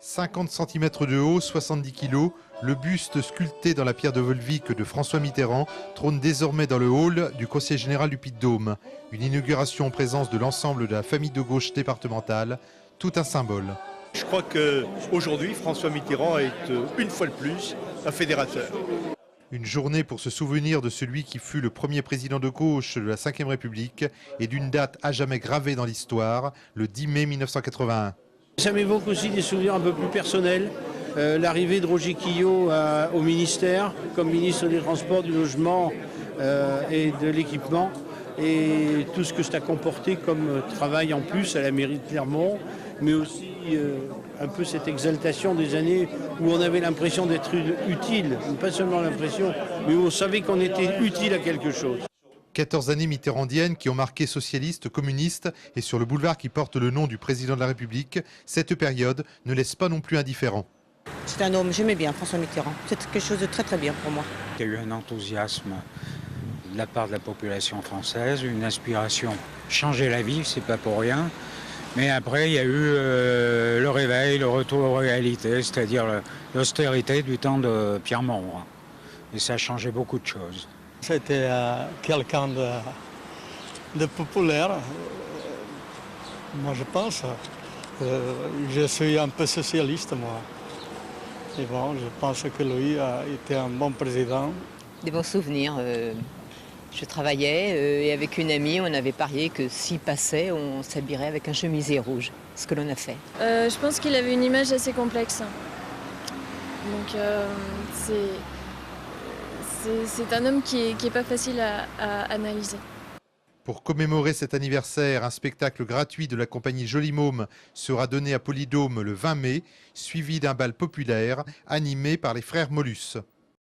50 cm de haut, 70 kg, le buste sculpté dans la pierre de Volvic de François Mitterrand trône désormais dans le hall du Conseil général du Puy-de-Dôme. Une inauguration en présence de l'ensemble de la famille de gauche départementale, tout un symbole. Je crois qu'aujourd'hui, François Mitterrand est une fois de plus un fédérateur. Une journée pour se souvenir de celui qui fut le premier président de gauche de la Ve République et d'une date à jamais gravée dans l'histoire, le 10 mai 1981. Ça m'évoque aussi des souvenirs un peu plus personnels. L'arrivée de Roger Quillot au ministère, comme ministre des Transports, du Logement et de l'Équipement, et tout ce que ça a comporté comme travail en plus à la mairie de Clermont, mais aussi un peu cette exaltation des années où on avait l'impression d'être utile, pas seulement l'impression, mais où on savait qu'on était utile à quelque chose. 14 années mitterrandiennes qui ont marqué socialistes, communistes et sur le boulevard qui porte le nom du président de la République, cette période ne laisse pas non plus indifférent. C'est un homme, j'aimais bien François Mitterrand, c'est quelque chose de très très bien pour moi. Il y a eu un enthousiasme de la part de la population française, une inspiration. Changer la vie, c'est pas pour rien. Mais après, il y a eu le réveil, le retour aux réalités, c'est-à-dire l'austérité du temps de Pierre Mauroy. Et ça a changé beaucoup de choses. C'était quelqu'un de populaire. Moi, je pense. Je suis un peu socialiste, moi. Et bon, je pense que lui a été un bon président. Des bons souvenirs. Je travaillais et avec une amie, on avait parié que s'il passait, on s'habillerait avec un chemisier rouge. Ce que l'on a fait. Je pense qu'il avait une image assez complexe. Donc c'est un homme qui est pas facile à analyser. Pour commémorer cet anniversaire, un spectacle gratuit de la compagnie Joli Môme sera donné à Polydôme le 20 mai, suivi d'un bal populaire animé par les frères Mollus.